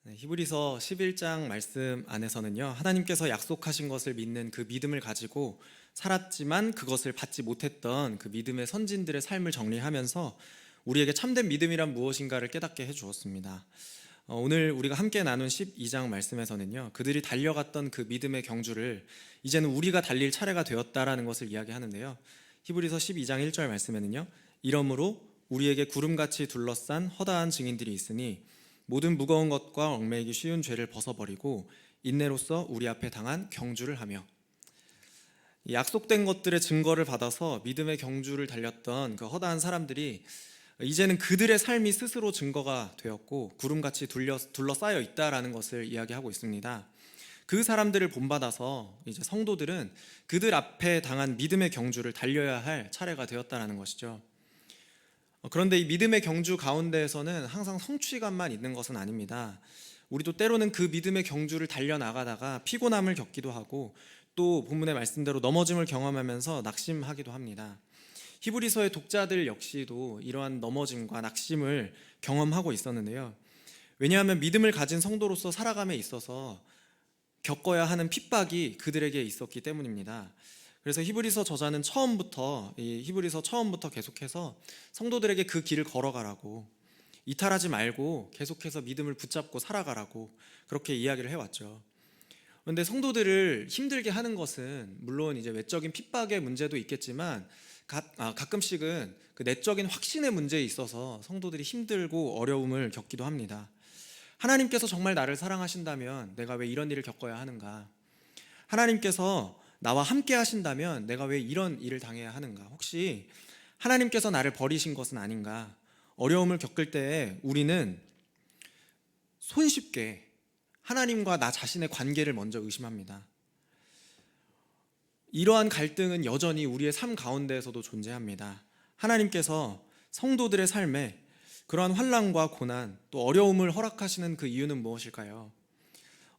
히브리서 11장 말씀 안에서는요, 하나님께서 약속하신 것을 믿는 그 믿음을 가지고 살았지만 그것을 받지 못했던 그 믿음의 선진들의 삶을 정리하면서 우리에게 참된 믿음이란 무엇인가를 깨닫게 해주었습니다. 오늘 우리가 함께 나눈 12장 말씀에서는요, 그들이 달려갔던 그 믿음의 경주를 이제는 우리가 달릴 차례가 되었다라는 것을 이야기하는데요, 히브리서 12장 1절 말씀에는요, 이러므로 우리에게 구름같이 둘러싼 허다한 증인들이 있으니 모든 무거운 것과 얽매이기 쉬운 죄를 벗어버리고 인내로써 우리 앞에 당한 경주를 하며, 약속된 것들의 증거를 받아서 믿음의 경주를 달렸던 그 허다한 사람들이 이제는 그들의 삶이 스스로 증거가 되었고 구름같이 둘러싸여 있다라는 것을 이야기하고 있습니다. 그 사람들을 본받아서 이제 성도들은 그들 앞에 당한 믿음의 경주를 달려야 할 차례가 되었다라는 것이죠. 그런데 이 믿음의 경주 가운데에서는 항상 성취감만 있는 것은 아닙니다. 우리도 때로는 그 믿음의 경주를 달려나가다가 피곤함을 겪기도 하고 또 본문의 말씀대로 넘어짐을 경험하면서 낙심하기도 합니다. 히브리서의 독자들 역시도 이러한 넘어짐과 낙심을 경험하고 있었는데요, 왜냐하면 믿음을 가진 성도로서 살아감에 있어서 겪어야 하는 핍박이 그들에게 있었기 때문입니다. 그래서 히브리서 저자는 히브리서 처음부터 계속해서 성도들에게 그 길을 걸어가라고, 이탈하지 말고 계속해서 믿음을 붙잡고 살아가라고 그렇게 이야기를 해왔죠. 그런데 성도들을 힘들게 하는 것은 물론 이제 외적인 핍박의 문제도 있겠지만 가끔씩은 그 내적인 확신의 문제에 있어서 성도들이 힘들고 어려움을 겪기도 합니다. 하나님께서 정말 나를 사랑하신다면 내가 왜 이런 일을 겪어야 하는가? 하나님께서 나와 함께 하신다면 내가 왜 이런 일을 당해야 하는가? 혹시 하나님께서 나를 버리신 것은 아닌가? 어려움을 겪을 때에 우리는 손쉽게 하나님과 나 자신의 관계를 먼저 의심합니다. 이러한 갈등은 여전히 우리의 삶 가운데에서도 존재합니다. 하나님께서 성도들의 삶에 그러한 환난과 고난 또 어려움을 허락하시는 그 이유는 무엇일까요?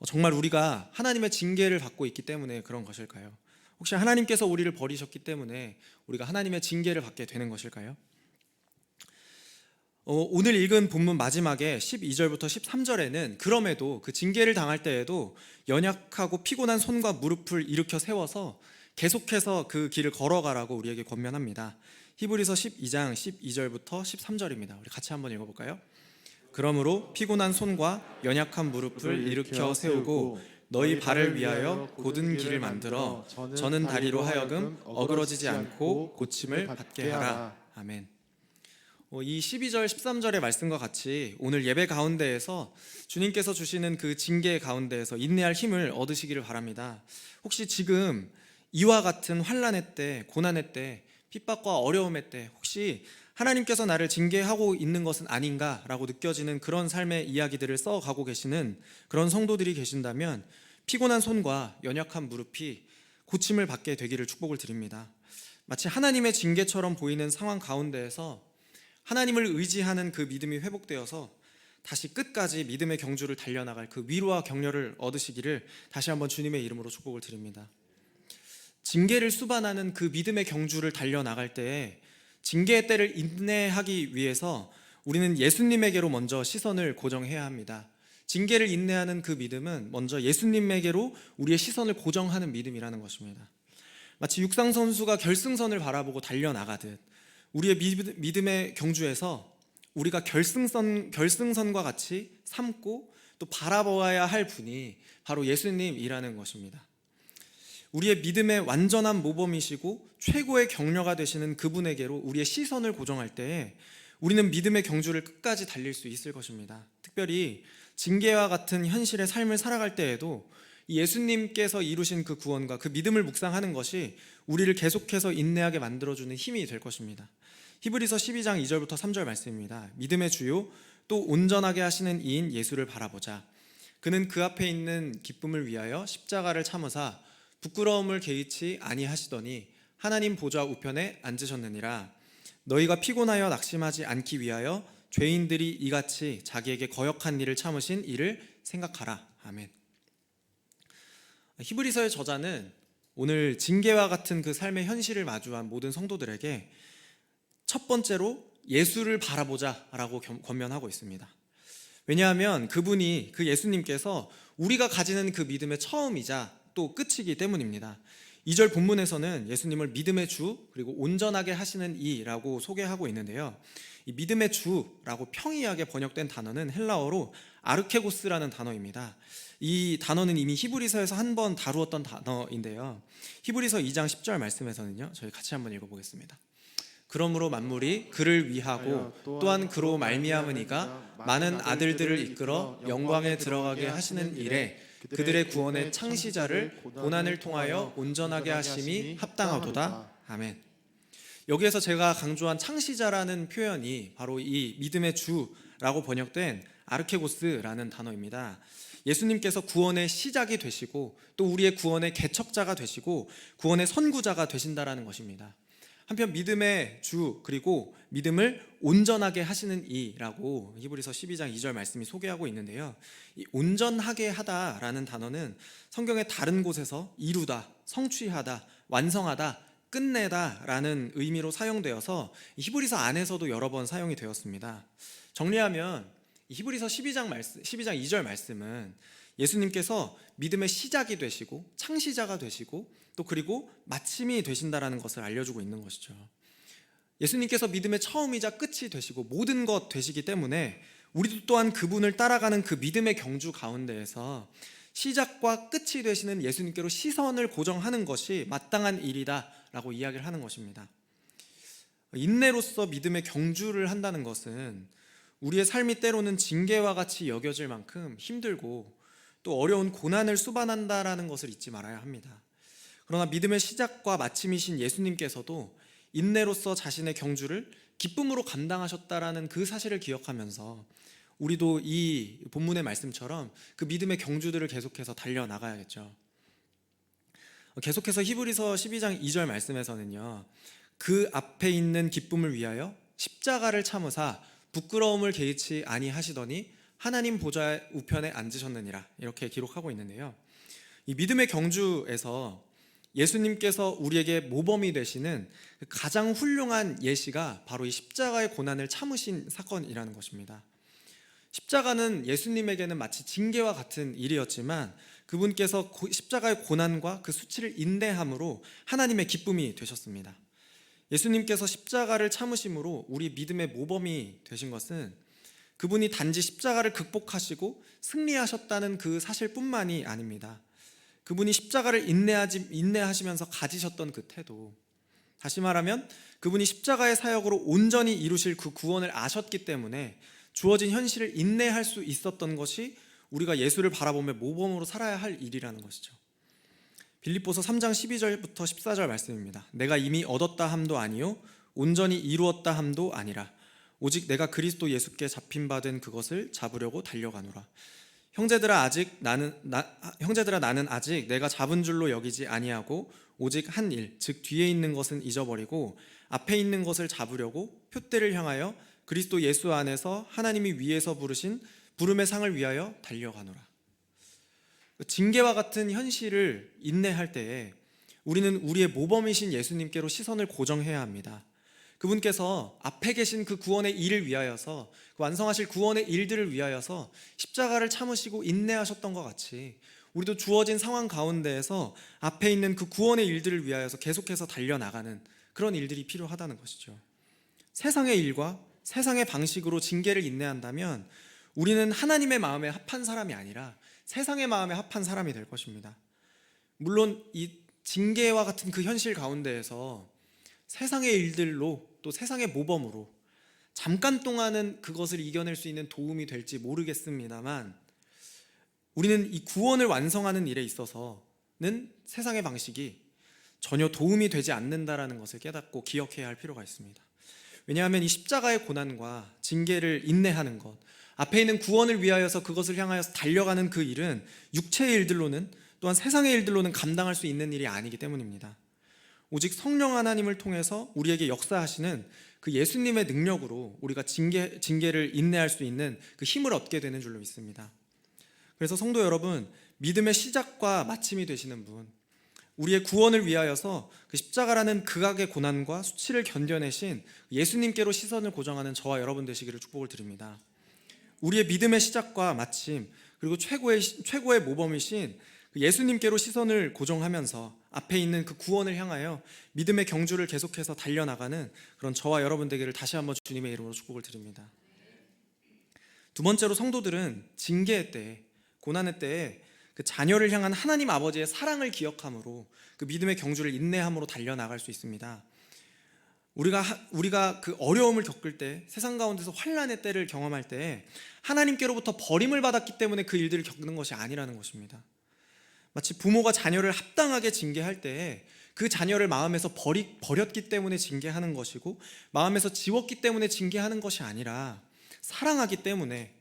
정말 우리가 하나님의 징계를 받고 있기 때문에 그런 것일까요? 혹시 하나님께서 우리를 버리셨기 때문에 우리가 하나님의 징계를 받게 되는 것일까요? 오늘 읽은 본문 마지막에 12절부터 13절에는 그럼에도 그 징계를 당할 때에도 연약하고 피곤한 손과 무릎을 일으켜 세워서 계속해서 그 길을 걸어가라고 우리에게 권면합니다. 히브리서 12장 12절부터 13절입니다. 우리 같이 한번 읽어볼까요? 그러므로 피곤한 손과 연약한 무릎을 일으켜 세우고 너희 발을 위하여 곧은 길을 만들어 저는 다리로 하여금 어그러지지 않고 고침을 받게 하라. 아멘. 이 12절 13절의 말씀과 같이 오늘 예배 가운데에서 주님께서 주시는 그 징계 가운데에서 인내할 힘을 얻으시기를 바랍니다. 혹시 지금 이와 같은 환난의 때, 고난의 때, 핍박과 어려움의 때 혹시 하나님께서 나를 징계하고 있는 것은 아닌가라고 느껴지는 그런 삶의 이야기들을 써가고 계시는 그런 성도들이 계신다면 피곤한 손과 연약한 무릎이 고침을 받게 되기를 축복을 드립니다. 마치 하나님의 징계처럼 보이는 상황 가운데에서 하나님을 의지하는 그 믿음이 회복되어서 다시 끝까지 믿음의 경주를 달려나갈 그 위로와 격려를 얻으시기를 다시 한번 주님의 이름으로 축복을 드립니다. 징계를 수반하는 그 믿음의 경주를 달려나갈 때에 징계의 때를 인내하기 위해서 우리는 예수님에게로 먼저 시선을 고정해야 합니다. 징계를 인내하는 그 믿음은 먼저 예수님에게로 우리의 시선을 고정하는 믿음이라는 것입니다. 마치 육상 선수가 결승선을 바라보고 달려나가듯 우리의 믿음의 경주에서 우리가 결승선과 같이 삼고 또 바라보아야 할 분이 바로 예수님이라는 것입니다. 우리의 믿음의 완전한 모범이시고 최고의 격려가 되시는 그분에게로 우리의 시선을 고정할 때에 우리는 믿음의 경주를 끝까지 달릴 수 있을 것입니다. 특별히 징계와 같은 현실의 삶을 살아갈 때에도 예수님께서 이루신 그 구원과 그 믿음을 묵상하는 것이 우리를 계속해서 인내하게 만들어주는 힘이 될 것입니다. 히브리서 12장 2절부터 3절 말씀입니다. 믿음의 주요 또 온전하게 하시는 이인 예수를 바라보자. 그는 그 앞에 있는 기쁨을 위하여 십자가를 참으사 부끄러움을 개의치 아니하시더니 하나님 보좌 우편에 앉으셨느니라. 너희가 피곤하여 낙심하지 않기 위하여 죄인들이 이같이 자기에게 거역한 일을 참으신 이를 생각하라. 아멘. 히브리서의 저자는 오늘 징계와 같은 그 삶의 현실을 마주한 모든 성도들에게 첫 번째로 예수를 바라보자 라고 권면하고 있습니다. 왜냐하면 그분이, 그 예수님께서 우리가 가지는 그 믿음의 처음이자 또 끝이기 때문입니다. 2절 본문에서는 예수님을 믿음의 주 그리고 온전하게 하시는 이라고 소개하고 있는데요, 이 믿음의 주라고 평이하게 번역된 단어는 헬라어로 아르케고스라는 단어입니다. 이 단어는 이미 히브리서에서 한 번 다루었던 단어인데요, 히브리서 2장 10절 말씀에서는요, 저희 같이 한번 읽어보겠습니다. 그러므로 만물이 그를 위하고 또한 그로 말미암으니가 많은 아들들을 이끌어 영광에 들어가게 하시는 일에 그들의 구원의 창시자를 고난을 통하여 온전하게 하심이 합당하도다. 아멘. 여기에서 제가 강조한 창시자라는 표현이 바로 이 믿음의 주라고 번역된 아르케고스라는 단어입니다. 예수님께서 구원의 시작이 되시고 또 우리의 구원의 개척자가 되시고 구원의 선구자가 되신다라는 것입니다. 한편 믿음의 주 그리고 믿음을 온전하게 하시는 이라고 히브리서 12장 2절 말씀이 소개하고 있는데요, 이 온전하게 하다라는 단어는 성경의 다른 곳에서 이루다, 성취하다, 완성하다, 끝내다라는 의미로 사용되어서 히브리서 안에서도 여러 번 사용이 되었습니다. 정리하면 히브리서 12장 2절 말씀은 예수님께서 믿음의 시작이 되시고 창시자가 되시고 또 그리고 마침이 되신다라는 것을 알려주고 있는 것이죠. 예수님께서 믿음의 처음이자 끝이 되시고 모든 것 되시기 때문에 우리도 또한 그분을 따라가는 그 믿음의 경주 가운데에서 시작과 끝이 되시는 예수님께로 시선을 고정하는 것이 마땅한 일이다라고 이야기를 하는 것입니다. 인내로서 믿음의 경주를 한다는 것은 우리의 삶이 때로는 징계와 같이 여겨질 만큼 힘들고 또 어려운 고난을 수반한다라는 것을 잊지 말아야 합니다. 그러나 믿음의 시작과 마침이신 예수님께서도 인내로서 자신의 경주를 기쁨으로 감당하셨다라는 그 사실을 기억하면서 우리도 이 본문의 말씀처럼 그 믿음의 경주들을 계속해서 달려나가야겠죠. 계속해서 히브리서 12장 2절 말씀에서는요, 그 앞에 있는 기쁨을 위하여 십자가를 참으사 부끄러움을 개의치 아니하시더니 하나님 보좌 우편에 앉으셨느니라, 이렇게 기록하고 있는데요, 이 믿음의 경주에서 예수님께서 우리에게 모범이 되시는 가장 훌륭한 예시가 바로 이 십자가의 고난을 참으신 사건이라는 것입니다. 십자가는 예수님에게는 마치 징계와 같은 일이었지만 그분께서 십자가의 고난과 그 수치를 인내함으로 하나님의 기쁨이 되셨습니다. 예수님께서 십자가를 참으심으로 우리 믿음의 모범이 되신 것은 그분이 단지 십자가를 극복하시고 승리하셨다는 그 사실뿐만이 아닙니다. 그분이 십자가를 인내하시면서 가지셨던 그 태도, 다시 말하면 그분이 십자가의 사역으로 온전히 이루실 그 구원을 아셨기 때문에 주어진 현실을 인내할 수 있었던 것이 우리가 예수를 바라보며 모범으로 살아야 할 일이라는 것이죠. 빌립보서 3장 12절부터 14절 말씀입니다. 내가 이미 얻었다 함도 아니요 온전히 이루었다 함도 아니라 오직 내가 그리스도 예수께 잡힌 바 된 그것을 잡으려고 달려가노라. 형제들아 나는 아직 내가 잡은 줄로 여기지 아니하고 오직 한 일, 즉 뒤에 있는 것은 잊어버리고 앞에 있는 것을 잡으려고 표대를 향하여 그리스도 예수 안에서 하나님이 위에서 부르신 부름의 상을 위하여 달려가노라. 징계와 같은 현실을 인내할 때에 우리는 우리의 모범이신 예수님께로 시선을 고정해야 합니다. 그분께서 앞에 계신 그 구원의 일을 위하여서, 그 완성하실 구원의 일들을 위하여서 십자가를 참으시고 인내하셨던 것 같이 우리도 주어진 상황 가운데에서 앞에 있는 그 구원의 일들을 위하여서 계속해서 달려나가는 그런 일들이 필요하다는 것이죠. 세상의 일과 세상의 방식으로 징계를 인내한다면 우리는 하나님의 마음에 합한 사람이 아니라 세상의 마음에 합한 사람이 될 것입니다. 물론 이 징계와 같은 그 현실 가운데에서 세상의 일들로 또 세상의 모범으로 잠깐 동안은 그것을 이겨낼 수 있는 도움이 될지 모르겠습니다만 우리는 이 구원을 완성하는 일에 있어서는 세상의 방식이 전혀 도움이 되지 않는다라는 것을 깨닫고 기억해야 할 필요가 있습니다. 왜냐하면 이 십자가의 고난과 징계를 인내하는 것, 앞에 있는 구원을 위하여서 그것을 향하여서 달려가는 그 일은 육체의 일들로는 또한 세상의 일들로는 감당할 수 있는 일이 아니기 때문입니다. 오직 성령 하나님을 통해서 우리에게 역사하시는 그 예수님의 능력으로 우리가 징계를 인내할 수 있는 그 힘을 얻게 되는 줄로 믿습니다. 그래서 성도 여러분, 믿음의 시작과 마침이 되시는 분, 우리의 구원을 위하여서 그 십자가라는 극악의 고난과 수치를 견뎌내신 예수님께로 시선을 고정하는 저와 여러분 되시기를 축복을 드립니다. 우리의 믿음의 시작과 마침, 그리고 최고의 모범이신 그 예수님께로 시선을 고정하면서 앞에 있는 그 구원을 향하여 믿음의 경주를 계속해서 달려나가는 그런 저와 여러분 되기를 다시 한번 주님의 이름으로 축복을 드립니다. 두 번째로, 성도들은 징계의 때에, 고난의 때에 그 자녀를 향한 하나님 아버지의 사랑을 기억함으로 그 믿음의 경주를 인내함으로 달려나갈 수 있습니다. 우리가 그 어려움을 겪을 때, 세상 가운데서 환난의 때를 경험할 때 하나님께로부터 버림을 받았기 때문에 그 일들을 겪는 것이 아니라는 것입니다. 마치 부모가 자녀를 합당하게 징계할 때 그 자녀를 마음에서 버렸기 때문에 징계하는 것이고, 마음에서 지웠기 때문에 징계하는 것이 아니라 사랑하기 때문에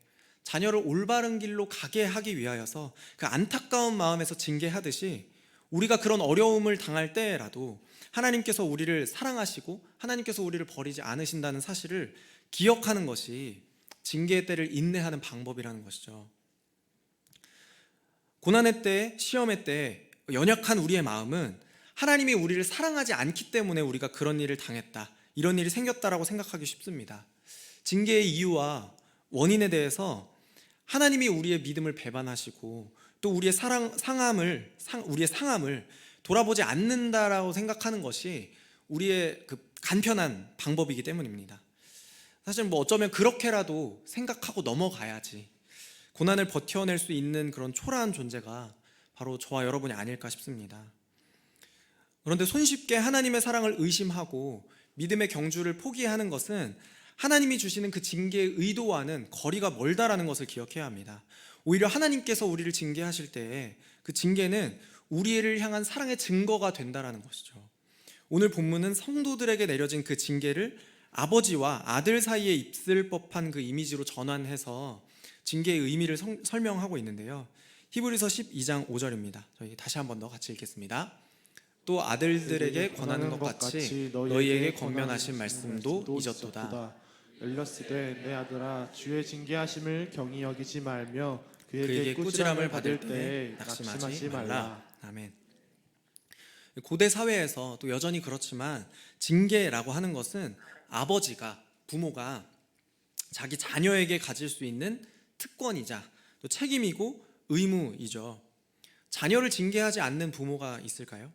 자녀를 올바른 길로 가게 하기 위하여서 그 안타까운 마음에서 징계하듯이, 우리가 그런 어려움을 당할 때라도 하나님께서 우리를 사랑하시고 하나님께서 우리를 버리지 않으신다는 사실을 기억하는 것이 징계의 때를 인내하는 방법이라는 것이죠. 고난의 때, 시험의 때 연약한 우리의 마음은 하나님이 우리를 사랑하지 않기 때문에 우리가 그런 일을 당했다, 이런 일이 생겼다라고 생각하기 쉽습니다. 징계의 이유와 원인에 대해서 하나님이 우리의 믿음을 배반하시고 또 우리의 우리의 상함을 돌아보지 않는다라고 생각하는 것이 우리의 그 간편한 방법이기 때문입니다. 사실 어쩌면 그렇게라도 생각하고 넘어가야지 고난을 버텨낼 수 있는 그런 초라한 존재가 바로 저와 여러분이 아닐까 싶습니다. 그런데 손쉽게 하나님의 사랑을 의심하고 믿음의 경주를 포기하는 것은 하나님이 주시는 그 징계의 의도와는 거리가 멀다라는 것을 기억해야 합니다. 오히려 하나님께서 우리를 징계하실 때 그 징계는 우리를 향한 사랑의 증거가 된다라는 것이죠. 오늘 본문은 성도들에게 내려진 그 징계를 아버지와 아들 사이에 있을 법한 그 이미지로 전환해서 징계의 의미를 설명하고 있는데요. 히브리서 12장 5절입니다. 저희 다시 한 번 더 같이 읽겠습니다. 또 아들들에게 권하는 것 같이 너희에게 권면하신 말씀도 잊었도다. 열렸으되 내 아들아, 주의 징계하심을 경히 여기지 말며 그에게 꾸지람을 받을 때 낙심하지 말라. 아멘. 고대 사회에서 또 여전히 그렇지만 징계라고 하는 것은 부모가 자기 자녀에게 가질 수 있는 특권이자 또 책임이고 의무이죠. 자녀를 징계하지 않는 부모가 있을까요?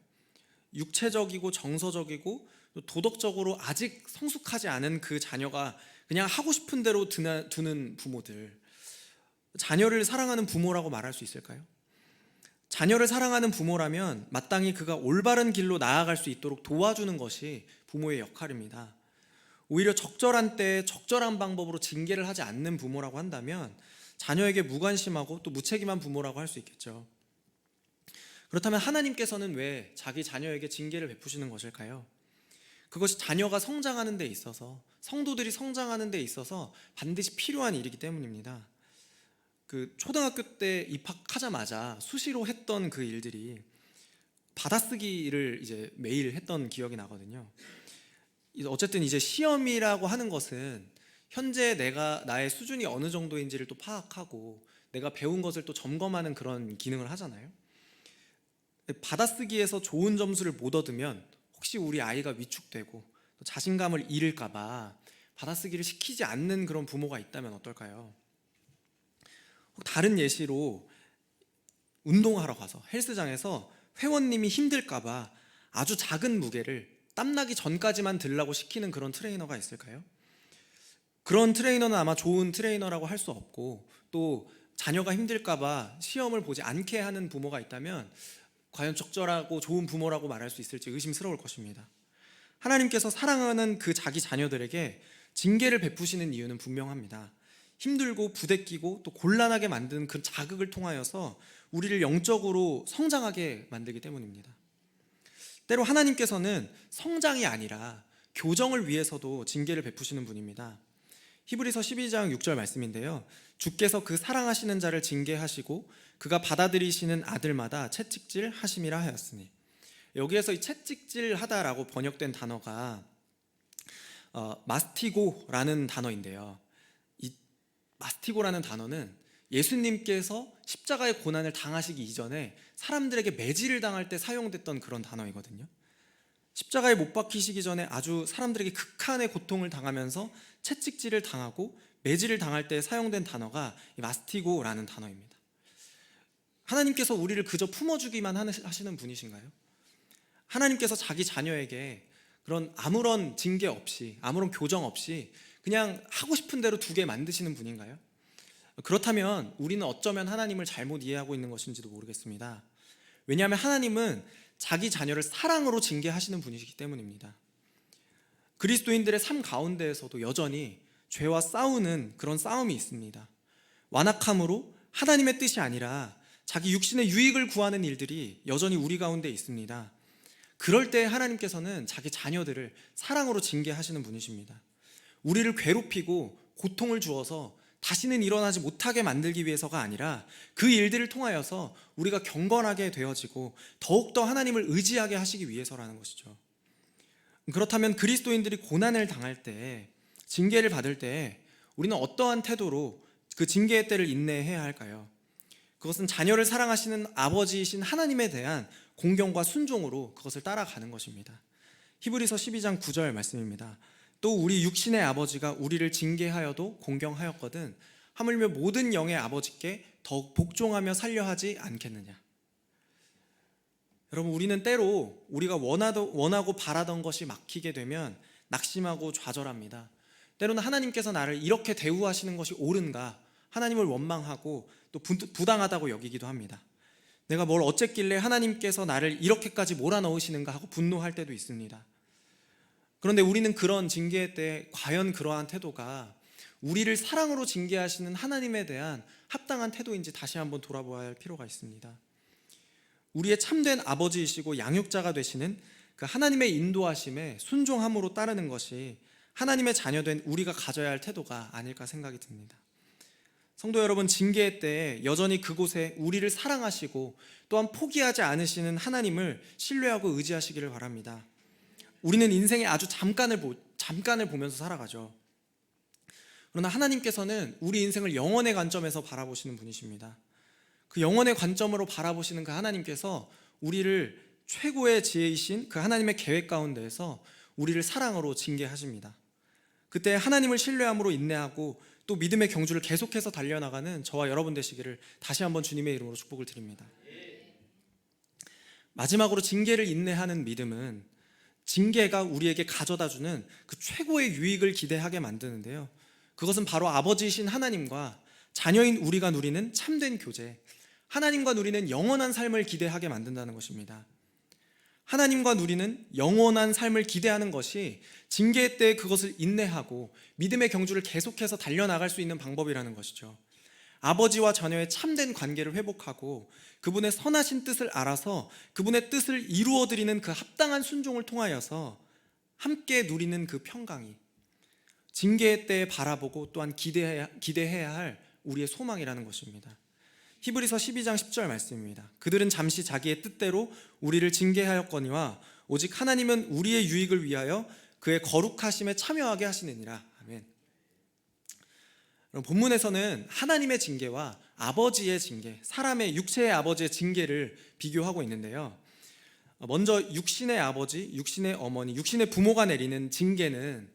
육체적이고 정서적이고 도덕적으로 아직 성숙하지 않은 그 자녀가 그냥 하고 싶은 대로 두는 부모들, 자녀를 사랑하는 부모라고 말할 수 있을까요? 자녀를 사랑하는 부모라면 마땅히 그가 올바른 길로 나아갈 수 있도록 도와주는 것이 부모의 역할입니다. 오히려 적절한 때에 적절한 방법으로 징계를 하지 않는 부모라고 한다면 자녀에게 무관심하고 또 무책임한 부모라고 할 수 있겠죠. 그렇다면 하나님께서는 왜 자기 자녀에게 징계를 베푸시는 것일까요? 그것이 자녀가 성장하는 데 있어서, 성도들이 성장하는 데 있어서 반드시 필요한 일이기 때문입니다. 그 초등학교 때 입학하자마자 수시로 했던 그 일들이 받아쓰기를 이제 매일 했던 기억이 나거든요. 어쨌든 이제 시험이라고 하는 것은 현재 나의 수준이 어느 정도인지를 또 파악하고 내가 배운 것을 또 점검하는 그런 기능을 하잖아요. 받아쓰기에서 좋은 점수를 못 얻으면 혹시 우리 아이가 위축되고 또 자신감을 잃을까봐 받아쓰기를 시키지 않는 그런 부모가 있다면 어떨까요? 다른 예시로 운동하러 가서 헬스장에서 회원님이 힘들까봐 아주 작은 무게를 땀나기 전까지만 들라고 시키는 그런 트레이너가 있을까요? 그런 트레이너는 아마 좋은 트레이너라고 할 수 없고, 또 자녀가 힘들까봐 시험을 보지 않게 하는 부모가 있다면 과연 적절하고 좋은 부모라고 말할 수 있을지 의심스러울 것입니다. 하나님께서 사랑하는 그 자기 자녀들에게 징계를 베푸시는 이유는 분명합니다. 힘들고 부대끼고 또 곤란하게 만드는 그 자극을 통하여서 우리를 영적으로 성장하게 만들기 때문입니다. 때로 하나님께서는 성장이 아니라 교정을 위해서도 징계를 베푸시는 분입니다. 히브리서 12장 6절 말씀인데요, 주께서 그 사랑하시는 자를 징계하시고 그가 받아들이시는 아들마다 채찍질 하심이라 하였으니, 여기에서 이 채찍질 하다라고 번역된 단어가 마스티고라는 단어인데요, 이 마스티고라는 단어는 예수님께서 십자가의 고난을 당하시기 이전에 사람들에게 매질을 당할 때 사용됐던 그런 단어이거든요. 십자가에 못 박히시기 전에 아주 사람들에게 극한의 고통을 당하면서 채찍질을 당하고 매질을 당할 때 사용된 단어가 이 마스티고라는 단어입니다. 하나님께서 우리를 그저 품어주기만 하시는 분이신가요? 하나님께서 자기 자녀에게 그런 아무런 징계 없이, 아무런 교정 없이 그냥 하고 싶은 대로 두게 만드시는 분인가요? 그렇다면 우리는 어쩌면 하나님을 잘못 이해하고 있는 것인지도 모르겠습니다. 왜냐하면 하나님은 자기 자녀를 사랑으로 징계하시는 분이시기 때문입니다. 그리스도인들의 삶 가운데에서도 여전히 죄와 싸우는 그런 싸움이 있습니다. 완악함으로 하나님의 뜻이 아니라 자기 육신의 유익을 구하는 일들이 여전히 우리 가운데 있습니다. 그럴 때 하나님께서는 자기 자녀들을 사랑으로 징계하시는 분이십니다. 우리를 괴롭히고 고통을 주어서 다시는 일어나지 못하게 만들기 위해서가 아니라 그 일들을 통하여서 우리가 경건하게 되어지고 더욱더 하나님을 의지하게 하시기 위해서라는 것이죠. 그렇다면 그리스도인들이 고난을 당할 때, 징계를 받을 때 우리는 어떠한 태도로 그 징계의 때를 인내해야 할까요? 그것은 자녀를 사랑하시는 아버지이신 하나님에 대한 공경과 순종으로 그것을 따라가는 것입니다. 히브리서 12장 9절 말씀입니다. 또 우리 육신의 아버지가 우리를 징계하여도 공경하였거든 하물며 모든 영의 아버지께 더욱 복종하며 살려하지 않겠느냐. 여러분, 우리는 때로 우리가 원하고 바라던 것이 막히게 되면 낙심하고 좌절합니다. 때로는 하나님께서 나를 이렇게 대우하시는 것이 옳은가, 하나님을 원망하고 또 부당하다고 여기기도 합니다. 내가 뭘 어쨌길래 하나님께서 나를 이렇게까지 몰아넣으시는가 하고 분노할 때도 있습니다. 그런데 우리는 그런 징계의 때 과연 그러한 태도가 우리를 사랑으로 징계하시는 하나님에 대한 합당한 태도인지 다시 한번 돌아보아야 할 필요가 있습니다. 우리의 참된 아버지이시고 양육자가 되시는 그 하나님의 인도하심에 순종함으로 따르는 것이 하나님의 자녀된 우리가 가져야 할 태도가 아닐까 생각이 듭니다. 성도 여러분, 징계의 때에 여전히 그곳에 우리를 사랑하시고 또한 포기하지 않으시는 하나님을 신뢰하고 의지하시기를 바랍니다. 우리는 인생의 아주 잠깐을 보면서 살아가죠. 그러나 하나님께서는 우리 인생을 영원의 관점에서 바라보시는 분이십니다. 그 영원의 관점으로 바라보시는 그 하나님께서 우리를 최고의 지혜이신 그 하나님의 계획 가운데에서 우리를 사랑으로 징계하십니다. 그때 하나님을 신뢰함으로 인내하고 또 믿음의 경주를 계속해서 달려나가는 저와 여러분 되시기를 다시 한번 주님의 이름으로 축복을 드립니다. 마지막으로 징계를 인내하는 믿음은 징계가 우리에게 가져다주는 그 최고의 유익을 기대하게 만드는데요, 그것은 바로 아버지이신 하나님과 자녀인 우리가 누리는 참된 교제, 하나님과 누리는 영원한 삶을 기대하게 만든다는 것입니다. 하나님과 누리는 영원한 삶을 기대하는 것이 징계의 때에 그것을 인내하고 믿음의 경주를 계속해서 달려나갈 수 있는 방법이라는 것이죠. 아버지와 자녀의 참된 관계를 회복하고 그분의 선하신 뜻을 알아서 그분의 뜻을 이루어드리는 그 합당한 순종을 통하여서 함께 누리는 그 평강이 징계의 때에 바라보고 또한 기대해야 할 우리의 소망이라는 것입니다. 히브리서 12장 10절 말씀입니다. 그들은 잠시 자기의 뜻대로 우리를 징계하였거니와 오직 하나님은 우리의 유익을 위하여 그의 거룩하심에 참여하게 하시느니라. 아멘. 본문에서는 하나님의 징계와 아버지의 징계, 사람의 육체의 아버지의 징계를 비교하고 있는데요, 먼저 육신의 아버지, 육신의 어머니, 육신의 부모가 내리는 징계는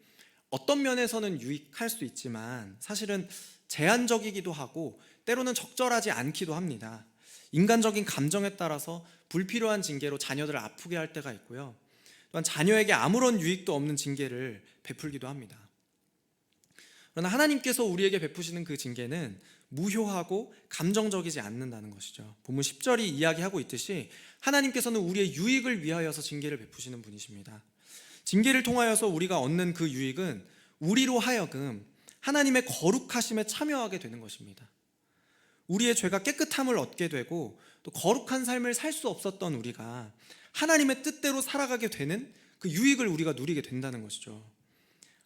어떤 면에서는 유익할 수 있지만 사실은 제한적이기도 하고 때로는 적절하지 않기도 합니다. 인간적인 감정에 따라서 불필요한 징계로 자녀들을 아프게 할 때가 있고요, 또한 자녀에게 아무런 유익도 없는 징계를 베풀기도 합니다. 그러나 하나님께서 우리에게 베푸시는 그 징계는 무효하고 감정적이지 않는다는 것이죠. 본문 10절이 이야기하고 있듯이 하나님께서는 우리의 유익을 위하여서 징계를 베푸시는 분이십니다. 징계를 통하여서 우리가 얻는 그 유익은 우리로 하여금 하나님의 거룩하심에 참여하게 되는 것입니다. 우리의 죄가 깨끗함을 얻게 되고 또 거룩한 삶을 살 수 없었던 우리가 하나님의 뜻대로 살아가게 되는 그 유익을 우리가 누리게 된다는 것이죠.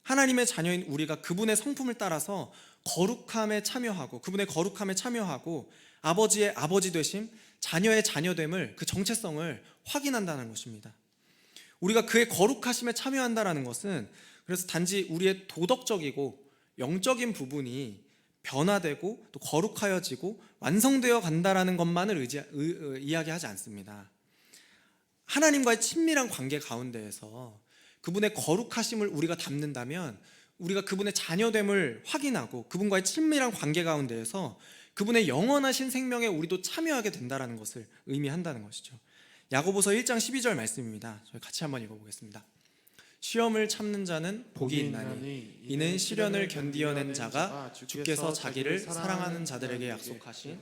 하나님의 자녀인 우리가 그분의 성품을 따라서 거룩함에 참여하고 그분의 거룩함에 참여하고 아버지의 아버지 되심, 자녀의 자녀됨을, 그 정체성을 확인한다는 것입니다. 우리가 그의 거룩하심에 참여한다는 것은 그래서 단지 우리의 도덕적이고 영적인 부분이 변화되고 또 거룩하여지고 완성되어 간다라는 것만을 이야기하지 않습니다. 하나님과의 친밀한 관계 가운데에서 그분의 거룩하심을 우리가 담는다면 우리가 그분의 자녀됨을 확인하고 그분과의 친밀한 관계 가운데에서 그분의 영원하신 생명에 우리도 참여하게 된다는 것을 의미한다는 것이죠. 야고보서 1장 12절 말씀입니다. 저희 같이 한번 읽어보겠습니다. 시험을 참는 자는 복이 있나니 이는 시련을 견디어낸 자가 주께서 자기를 사랑하는 자들에게 약속하신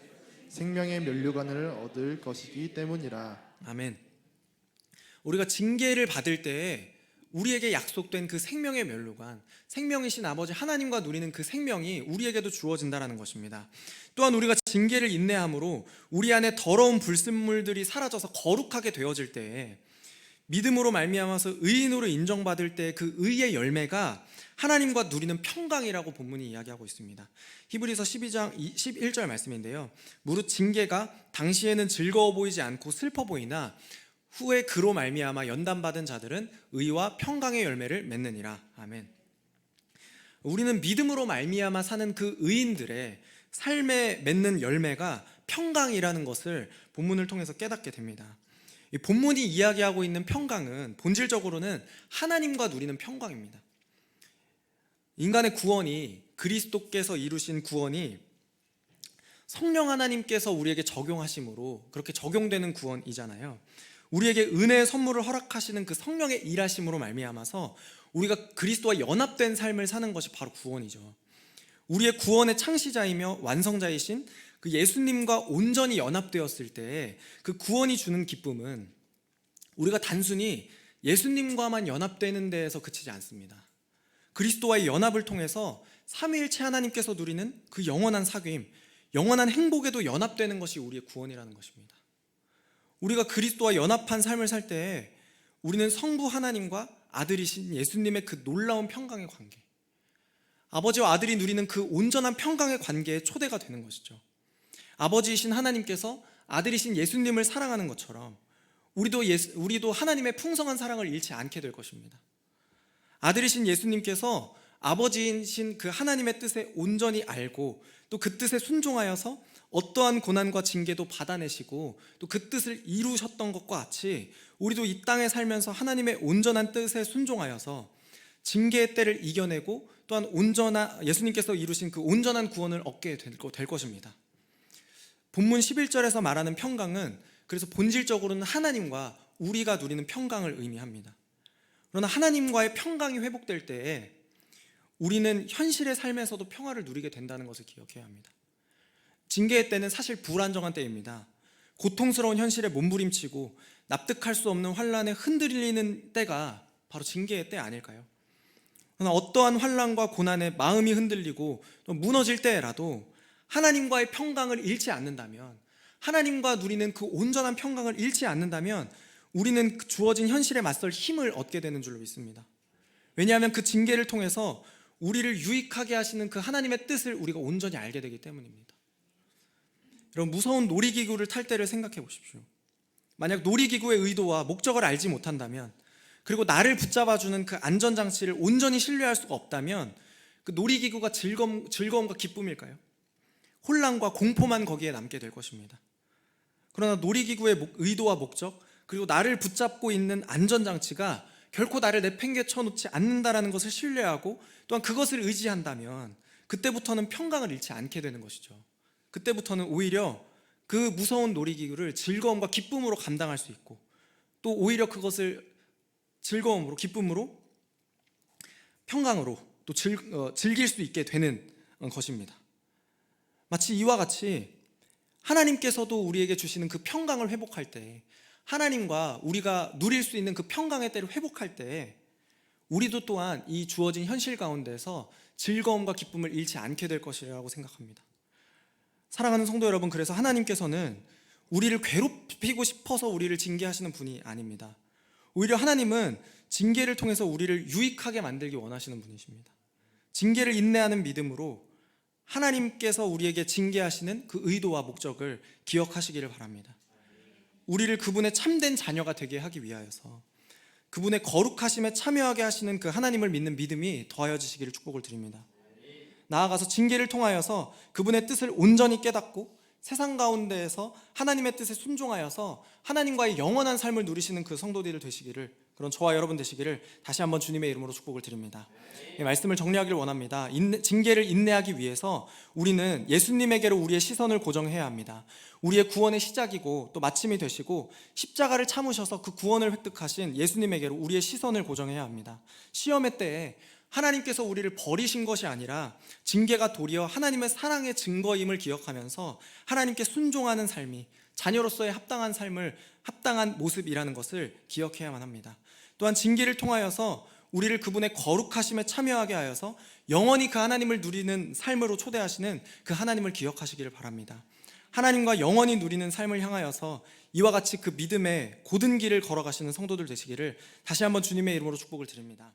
생명의 면류관을 얻을 것이기 때문이라. 아멘. 우리가 징계를 받을 때에 우리에게 약속된 그 생명의 면류관, 생명이신 아버지 하나님과 누리는 그 생명이 우리에게도 주어진다는 것입니다. 또한 우리가 징계를 인내함으로 우리 안에 더러운 불순물들이 사라져서 거룩하게 되어질 때에 믿음으로 말미암아서 의인으로 인정받을 때 그 의의 열매가 하나님과 누리는 평강이라고 본문이 이야기하고 있습니다. 히브리서 12장 11절 말씀인데요, 무릇 징계가 당시에는 즐거워 보이지 않고 슬퍼 보이나 후에 그로 말미암아 연단받은 자들은 의와 평강의 열매를 맺느니라. 아멘. 우리는 믿음으로 말미암아 사는 그 의인들의 삶에 맺는 열매가 평강이라는 것을 본문을 통해서 깨닫게 됩니다. 이 본문이 이야기하고 있는 평강은 본질적으로는 하나님과 누리는 평강입니다. 인간의 구원이, 그리스도께서 이루신 구원이 성령 하나님께서 우리에게 적용하심으로 그렇게 적용되는 구원이잖아요. 우리에게 은혜의 선물을 허락하시는 그 성령의 일하심으로 말미암아서 우리가 그리스도와 연합된 삶을 사는 것이 바로 구원이죠. 우리의 구원의 창시자이며 완성자이신 그 예수님과 온전히 연합되었을 때 그 구원이 주는 기쁨은 우리가 단순히 예수님과만 연합되는 데에서 그치지 않습니다. 그리스도와의 연합을 통해서 삼위일체 하나님께서 누리는 그 영원한 사귐, 영원한 행복에도 연합되는 것이 우리의 구원이라는 것입니다. 우리가 그리스도와 연합한 삶을 살 때 우리는 성부 하나님과 아들이신 예수님의 그 놀라운 평강의 관계, 아버지와 아들이 누리는 그 온전한 평강의 관계에 초대가 되는 것이죠. 아버지이신 하나님께서 아들이신 예수님을 사랑하는 것처럼 우리도 하나님의 풍성한 사랑을 잃지 않게 될 것입니다. 아들이신 예수님께서 아버지이신 그 하나님의 뜻에 온전히 알고 또 그 뜻에 순종하여서 어떠한 고난과 징계도 받아내시고 또 그 뜻을 이루셨던 것과 같이 우리도 이 땅에 살면서 하나님의 온전한 뜻에 순종하여서 징계의 때를 이겨내고 또한 예수님께서 이루신 그 온전한 구원을 얻게 될 것입니다. 본문 11절에서 말하는 평강은 그래서 본질적으로는 하나님과 우리가 누리는 평강을 의미합니다. 그러나 하나님과의 평강이 회복될 때에 우리는 현실의 삶에서도 평화를 누리게 된다는 것을 기억해야 합니다. 징계의 때는 사실 불안정한 때입니다. 고통스러운 현실에 몸부림치고 납득할 수 없는 환란에 흔들리는 때가 바로 징계의 때 아닐까요? 그러나 어떠한 환란과 고난에 마음이 흔들리고 또 무너질 때라도 하나님과의 평강을 잃지 않는다면, 하나님과 누리는 그 온전한 평강을 잃지 않는다면 우리는 주어진 현실에 맞설 힘을 얻게 되는 줄로 믿습니다. 왜냐하면 그 징계를 통해서 우리를 유익하게 하시는 그 하나님의 뜻을 우리가 온전히 알게 되기 때문입니다. 여러분, 무서운 놀이기구를 탈 때를 생각해 보십시오. 만약 놀이기구의 의도와 목적을 알지 못한다면, 그리고 나를 붙잡아주는 그 안전장치를 온전히 신뢰할 수가 없다면 그 놀이기구가 즐거움과 기쁨일까요? 혼란과 공포만 거기에 남게 될 것입니다. 그러나 놀이기구의 의도와 목적, 그리고 나를 붙잡고 있는 안전장치가 결코 나를 내팽개쳐 놓지 않는다라는 것을 신뢰하고 또한 그것을 의지한다면 그때부터는 평강을 잃지 않게 되는 것이죠. 그때부터는 오히려 그 무서운 놀이기구를 즐거움과 기쁨으로 감당할 수 있고 또 오히려 그것을 즐거움으로, 기쁨으로, 평강으로 또 즐길 수 있게 되는 것입니다. 마치 이와 같이 하나님께서도 우리에게 주시는 그 평강을 회복할 때, 하나님과 우리가 누릴 수 있는 그 평강의 때를 회복할 때 우리도 또한 이 주어진 현실 가운데서 즐거움과 기쁨을 잃지 않게 될 것이라고 생각합니다. 사랑하는 성도 여러분, 그래서 하나님께서는 우리를 괴롭히고 싶어서 우리를 징계하시는 분이 아닙니다. 오히려 하나님은 징계를 통해서 우리를 유익하게 만들기 원하시는 분이십니다. 징계를 인내하는 믿음으로 하나님께서 우리에게 징계하시는 그 의도와 목적을 기억하시기를 바랍니다. 우리를 그분의 참된 자녀가 되게 하기 위하여서 그분의 거룩하심에 참여하게 하시는 그 하나님을 믿는 믿음이 더하여지시기를 축복을 드립니다. 나아가서 징계를 통하여서 그분의 뜻을 온전히 깨닫고 세상 가운데에서 하나님의 뜻에 순종하여서 하나님과의 영원한 삶을 누리시는 그 성도들이 되시기를 그런 저와 여러분 되시기를 다시 한번 주님의 이름으로 축복을 드립니다. 이 말씀을 정리하기를 원합니다. 징계를 인내하기 위해서 우리는 예수님에게로 우리의 시선을 고정해야 합니다. 우리의 구원의 시작이고 또 마침이 되시고 십자가를 참으셔서 그 구원을 획득하신 예수님에게로 우리의 시선을 고정해야 합니다. 시험의 때에 하나님께서 우리를 버리신 것이 아니라 징계가 도리어 하나님의 사랑의 증거임을 기억하면서 하나님께 순종하는 삶이 자녀로서의 합당한 삶을, 합당한 모습이라는 것을 기억해야만 합니다. 또한 징계를 통하여서 우리를 그분의 거룩하심에 참여하게 하여서 영원히 그 하나님을 누리는 삶으로 초대하시는 그 하나님을 기억하시기를 바랍니다. 하나님과 영원히 누리는 삶을 향하여서 이와 같이 그 믿음의 고든 길을 걸어가시는 성도들 되시기를 다시 한번 주님의 이름으로 축복을 드립니다.